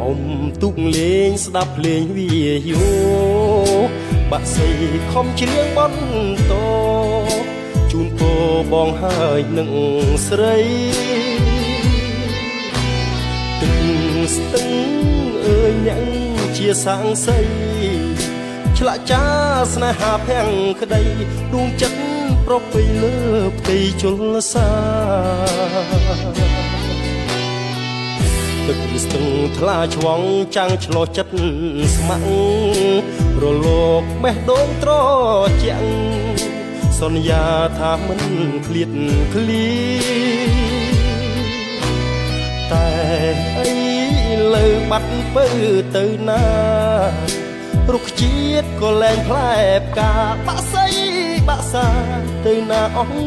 អមទុកលេងស្ដាប់ភ្លេងវាយោបាក់សៃខំច្រៀងបន់តជូនពរបងហើយនឹងស្រីទឹកស្ទឹងអើយអ្នកជាសាងសីឆ្លាក់ចាស្នេហាភាំងក្តីដួងចិត្តប្រពៃលើផ្ទៃជលសាទឹកស្ទឹងថ្លាឆ្វងចាំងឆ្លោះចិត្តស្មាក់រលោកបេះដូងត្រជាក់សន្យាថាមិនឃ្លាតឃ្លីតែអីលើបាត់ពើទៅណារុក្ខជាតិក៏លែងផ្លែផ្កាបាក់សៃបាក់សាទៅណាអស់